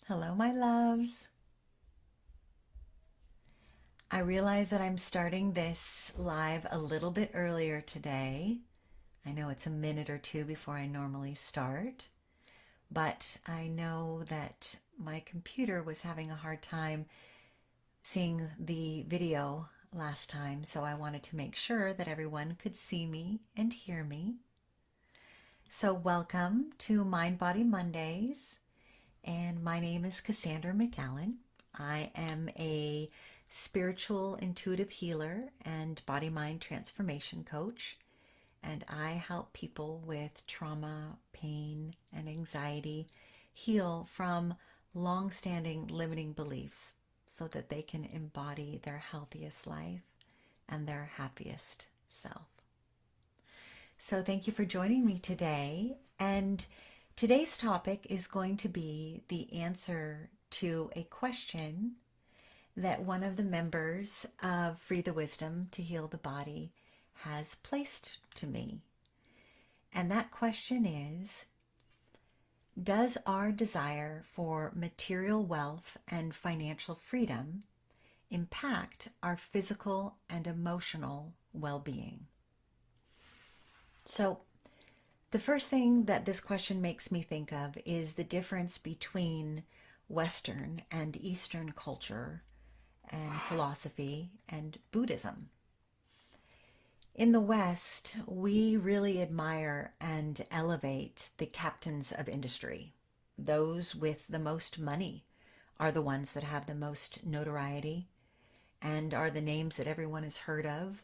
Hello, my loves. I realize that I'm starting this live a little bit earlier today. I know it's a minute or two before I normally start, but I know that my computer was having a hard time seeing the video last time, so I wanted to make sure that everyone could see me and hear me. So welcome to Mind Body Mondays, and my name is casandramacalan. I am a spiritual intuitive healer and body-mind transformation coach, and I help people with trauma, pain, and anxiety heal from long-standing limiting beliefs so that they can embody their healthiest life and their happiest self. So thank you for joining me today, and today's topic is going to be the answer to a question that one of the members of Free the Wisdom to Heal the Body has placed to me. And that question is, does our desire for material wealth and financial freedom impact our physical and emotional well-being? So the first thing that this question makes me think of is the difference between Western and Eastern culture and philosophy and Buddhism. In the West, we really admire and elevate the captains of industry. Those with the most money are the ones that have the most notoriety and are the names that everyone has heard of.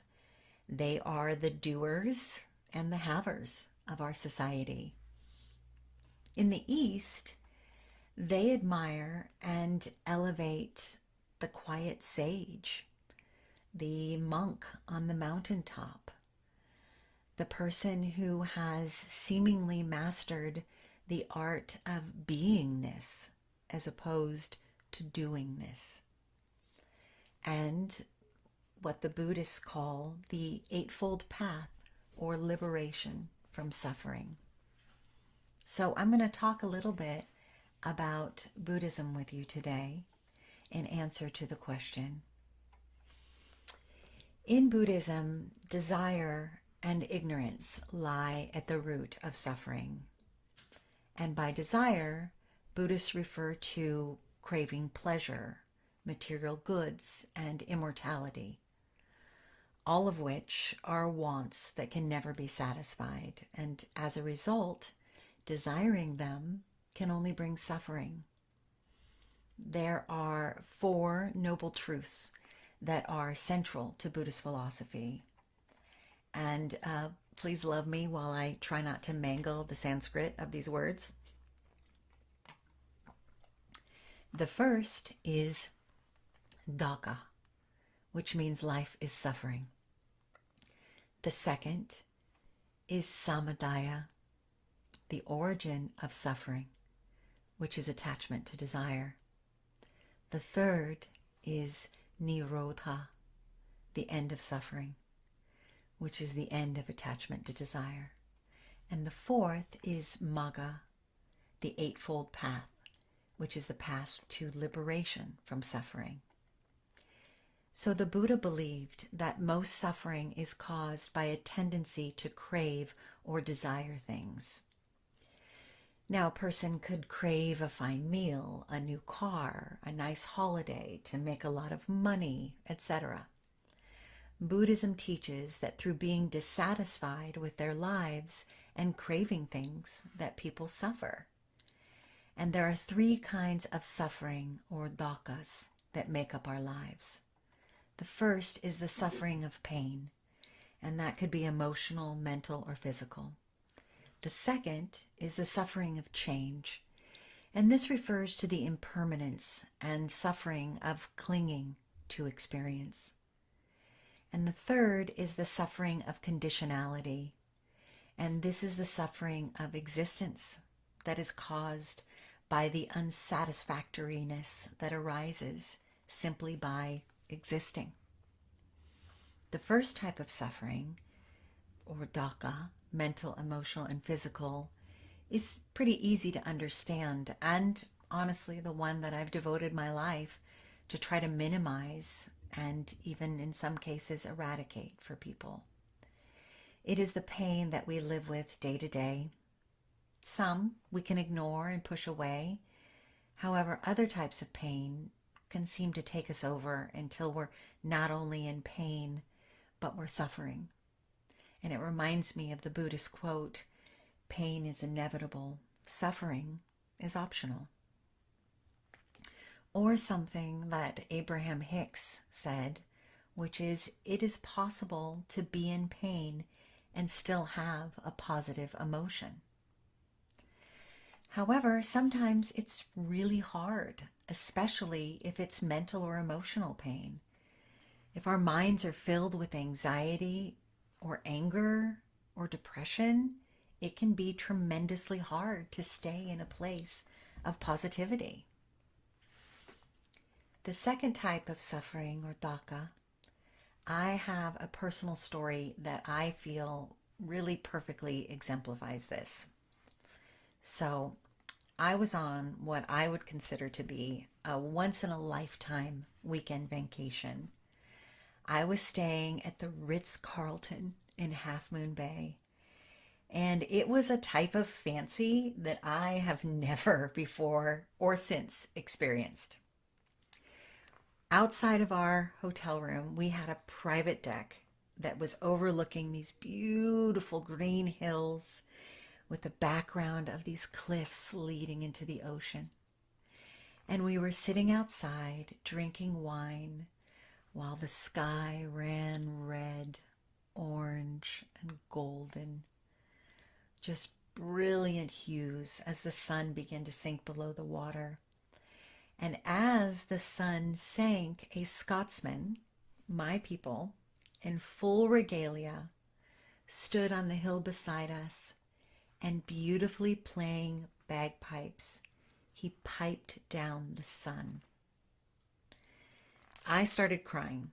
They are the doers and the havers of our society. In the East, they admire and elevate the quiet sage, the monk on the mountaintop, the person who has seemingly mastered the art of beingness as opposed to doingness, and what the Buddhists call the Eightfold Path, or liberation from suffering. So I'm going to talk a little bit about Buddhism with you today in answer to the question. In Buddhism, desire and ignorance lie at the root of suffering. And by desire, Buddhists refer to craving pleasure, material goods, and immortality, all of which are wants that can never be satisfied, and as a result, desiring them can only bring suffering. There are four noble truths that are central to Buddhist philosophy, and please love me while I try not to mangle the Sanskrit of these words. The first is dukkha, which means life is suffering. The second is samadaya, the origin of suffering, which is attachment to desire. The third is nirodha, the end of suffering, which is the end of attachment to desire. And the fourth is magga, the Eightfold Path, which is the path to liberation from suffering. So the Buddha believed that most suffering is caused by a tendency to crave or desire things. Now, a person could crave a fine meal, a new car, a nice holiday, to make a lot of money, etc. Buddhism teaches that through being dissatisfied with their lives and craving things, that people suffer. And there are three kinds of suffering, or dukkhas, that make up our lives. The first is the suffering of pain, and that could be emotional, mental, or physical. The second is the suffering of change, and this refers to the impermanence and suffering of clinging to experience. And the third is the suffering of conditionality, and this is the suffering of existence that is caused by the unsatisfactoriness that arises simply by existing. The first type of suffering, or dukkha, mental, emotional, and physical, is pretty easy to understand and honestly the one that I've devoted my life to try to minimize and even in some cases eradicate for people. It is the pain that we live with day to day. Some we can ignore and push away. However, other types of pain can seem to take us over until we're not only in pain, but we're suffering. And it reminds me of the Buddhist quote, "Pain is inevitable, suffering is optional." Or something that Abraham Hicks said, which is, "It is possible to be in pain and still have a positive emotion." However, sometimes it's really hard, especially if it's mental or emotional pain. If our minds are filled with anxiety or anger or depression, it can be tremendously hard to stay in a place of positivity. The second type of suffering, or dukkha, I have a personal story that I feel really perfectly exemplifies this. So I was on what I would consider to be a once-in-a-lifetime weekend vacation. I was staying at the Ritz-Carlton in Half Moon Bay, and it was a type of fancy that I have never before or since experienced. Outside of our hotel room, we had a private deck that was overlooking these beautiful green hills with the background of these cliffs leading into the ocean. And we were sitting outside drinking wine while the sky ran red, orange, and golden. Just brilliant hues as the sun began to sink below the water. And as the sun sank, a Scotsman, my people, in full regalia, stood on the hill beside us, and beautifully playing bagpipes, he piped down the sun. I started crying,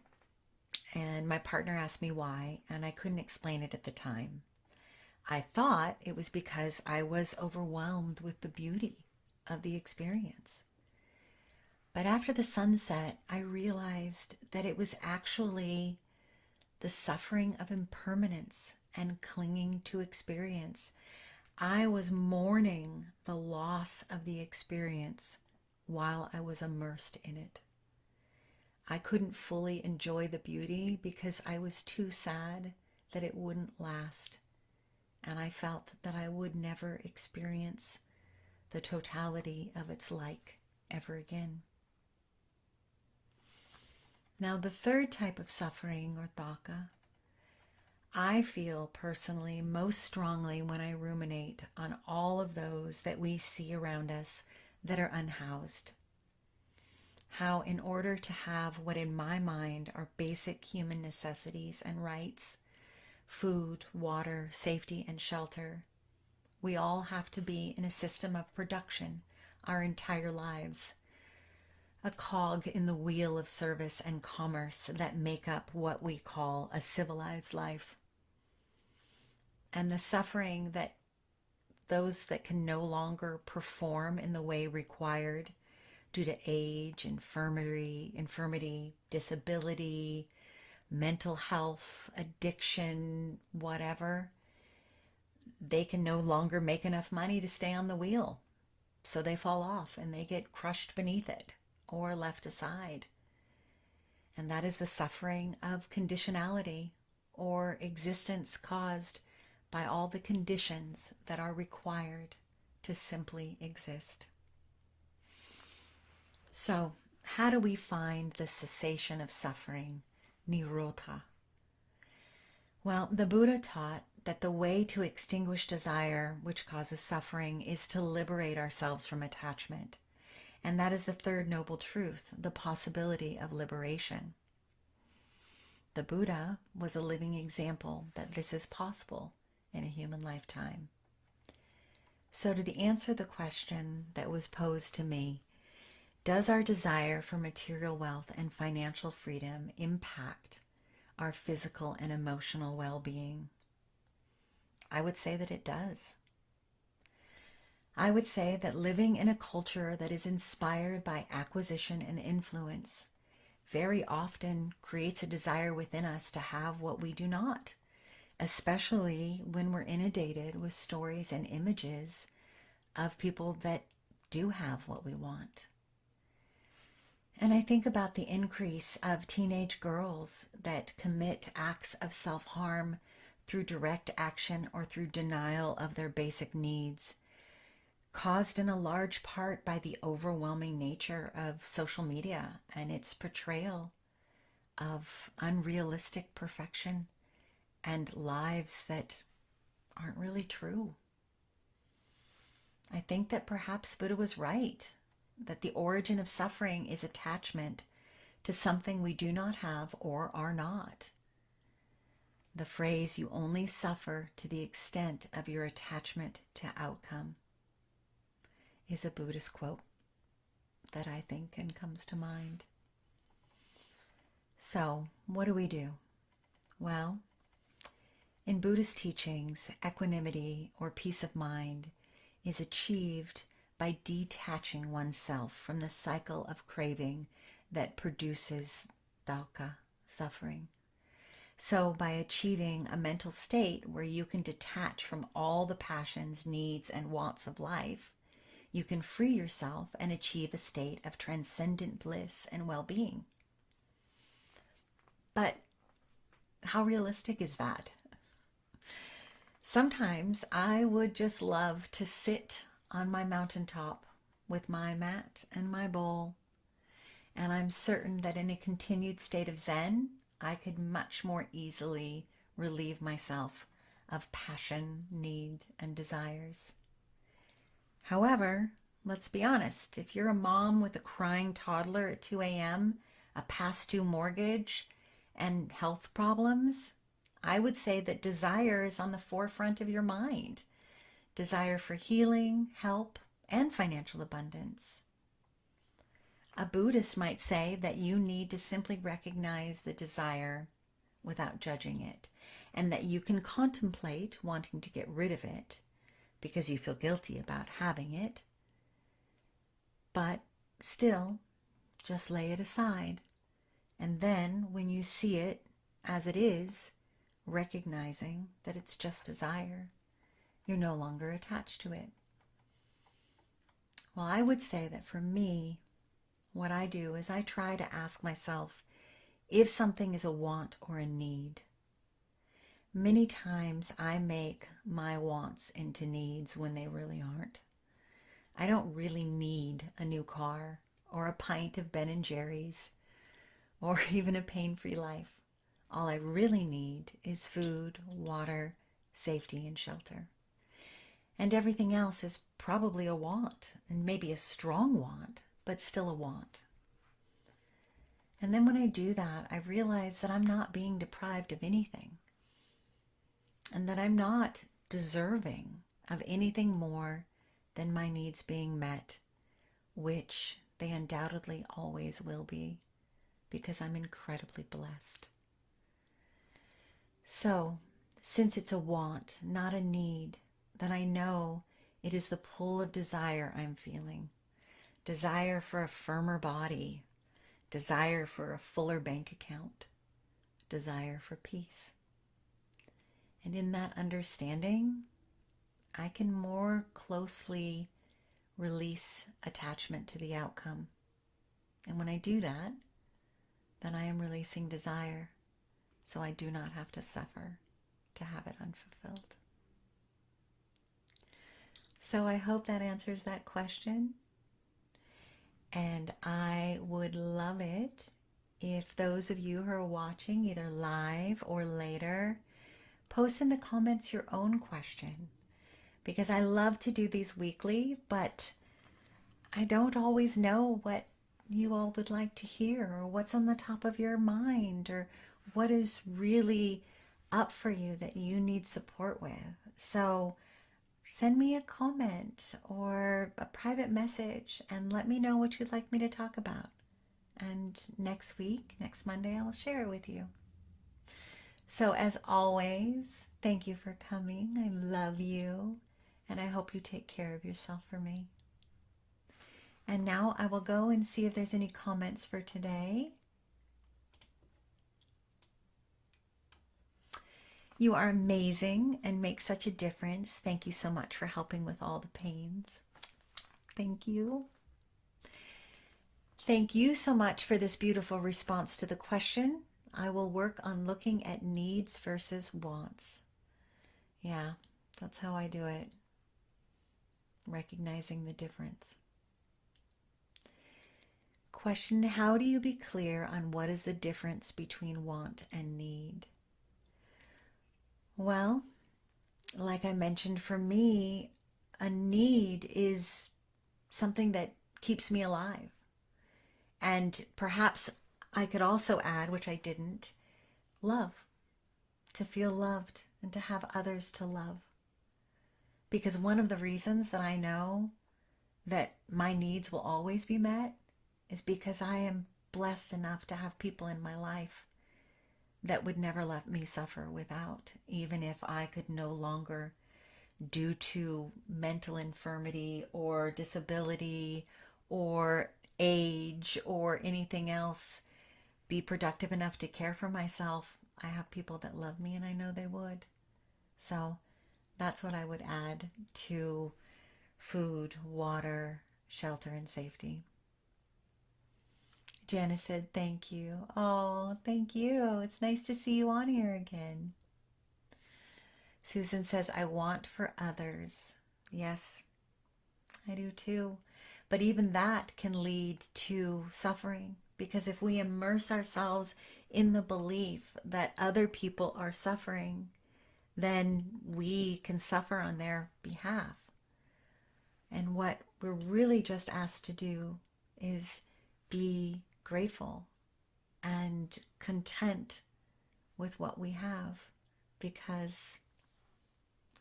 and my partner asked me why, and I couldn't explain it at the time. I thought it was because I was overwhelmed with the beauty of the experience. But after the sunset, I realized that it was actually the suffering of impermanence and clinging to experience. I was mourning the loss of the experience while I was immersed in it. I couldn't fully enjoy the beauty because I was too sad that it wouldn't last. And I felt that I would never experience the totality of its like ever again. Now, the third type of suffering, or dukkha, I feel personally most strongly when I ruminate on all of those that we see around us that are unhoused. How in order to have what in my mind are basic human necessities and rights, food, water, safety, and shelter, we all have to be in a system of production our entire lives. A cog in the wheel of service and commerce that make up what we call a civilized life. And the suffering that those that can no longer perform in the way required due to age, infirmity, disability, mental health, addiction, whatever, they can no longer make enough money to stay on the wheel. So they fall off and they get crushed beneath it or left aside. And that is the suffering of conditionality, or existence caused by all the conditions that are required to simply exist. So, how do we find the cessation of suffering, nirodha? Well, the Buddha taught that the way to extinguish desire, which causes suffering, is to liberate ourselves from attachment. And that is the third noble truth, the possibility of liberation. The Buddha was a living example that this is possible in a human lifetime. So to answer the question that was posed to me, does our desire for material wealth and financial freedom impact our physical and emotional well-being? I would say that it does. I would say that living in a culture that is inspired by acquisition and influence very often creates a desire within us to have what we do not, especially when we're inundated with stories and images of people that do have what we want. And I think about the increase of teenage girls that commit acts of self-harm through direct action or through denial of their basic needs, caused in a large part by the overwhelming nature of social media and its portrayal of unrealistic perfection and lives that aren't really true. I think that perhaps Buddha was right, that the origin of suffering is attachment to something we do not have or are not. The phrase, "you only suffer to the extent of your attachment to outcome," is a Buddhist quote that I think and comes to mind. So, what do? Well, in Buddhist teachings, equanimity or peace of mind is achieved by detaching oneself from the cycle of craving that produces dukkha, suffering. So by achieving a mental state where you can detach from all the passions, needs, and wants of life, you can free yourself and achieve a state of transcendent bliss and well-being. But how realistic is that? Sometimes I would just love to sit on my mountaintop with my mat and my bowl, and I'm certain that in a continued state of Zen, I could much more easily relieve myself of passion, need, and desires. However, let's be honest, if you're a mom with a crying toddler at 2 a.m., a past due mortgage, and health problems, I would say that desire is on the forefront of your mind. Desire for healing, help, and financial abundance. A Buddhist might say that you need to simply recognize the desire without judging it, and that you can contemplate wanting to get rid of it because you feel guilty about having it, but still just lay it aside. And then when you see it as it is, recognizing that it's just desire, you're no longer attached to it. Well, I would say that for me, what I do is I try to ask myself if something is a want or a need. Many times I make my wants into needs when they really aren't. I don't really need a new car or a pint of Ben & Jerry's or even a pain-free life. All I really need is food, water, safety, and shelter. And everything else is probably a want, and maybe a strong want, but still a want. And then when I do that, I realize that I'm not being deprived of anything, and that I'm not deserving of anything more than my needs being met, which they undoubtedly always will be, because I'm incredibly blessed. So, since it's a want, not a need, then I know it is the pull of desire I'm feeling. Desire for a firmer body, desire for a fuller bank account, desire for peace. And in that understanding, I can more closely release attachment to the outcome. And when I do that, then I am releasing desire, so I do not have to suffer to have it unfulfilled. So I hope that answers that question. And I would love it if those of you who are watching either live or later post in the comments your own question, because I love to do these weekly, but I don't always know what you all would like to hear, or what's on the top of your mind, or what is really up for you that you need support with. So send me a comment or a private message and let me know what you'd like me to talk about. And next week, next Monday, I'll share it with you. So as always, thank you for coming. I love you. And I hope you take care of yourself for me. And now I will go and see if there's any comments for today. You are amazing and make such a difference. Thank you so much for helping with all the pains. Thank you. Thank you so much for this beautiful response to the question. I will work on looking at needs versus wants. Yeah, that's how I do it. Recognizing the difference. Question, how do you be clear on what is the difference between want and need? Well, like I mentioned, for me, a need is something that keeps me alive. And perhaps I could also add, which I didn't, love. To feel loved and to have others to love. Because one of the reasons that I know that my needs will always be met is because I am blessed enough to have people in my life that would never let me suffer without, even if I could no longer, due to mental infirmity or disability or age or anything else, be productive enough to care for myself. I have people that love me and I know they would. So that's what I would add to food, water, shelter, and safety. Janice said, thank you. Oh, thank you. It's nice to see you on here again. Susan says, I want for others. Yes, I do too. But even that can lead to suffering, because if we immerse ourselves in the belief that other people are suffering, then we can suffer on their behalf. And what we're really just asked to do is be grateful and content with what we have, because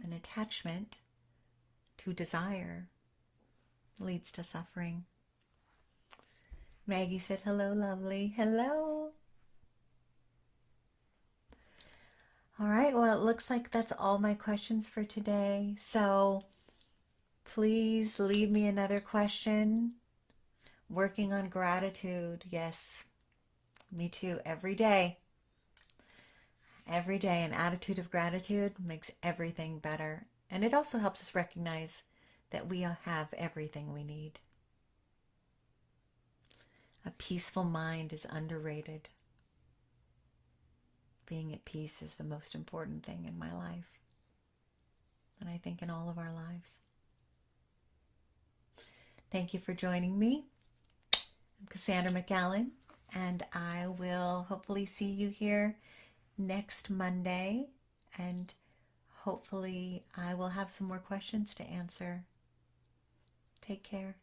an attachment to desire leads to suffering. Maggie said, hello, lovely. Hello. All right, well, it looks like that's all my questions for today. So please leave me another question. Working on gratitude. Yes, me too. Every day. Every day, an attitude of gratitude makes everything better. And it also helps us recognize that we have everything we need. A peaceful mind is underrated. Being at peace is the most important thing in my life. And I think in all of our lives. Thank you for joining me. I'm casandramacalan, and I will hopefully see you here next Monday, and hopefully I will have some more questions to answer. Take care.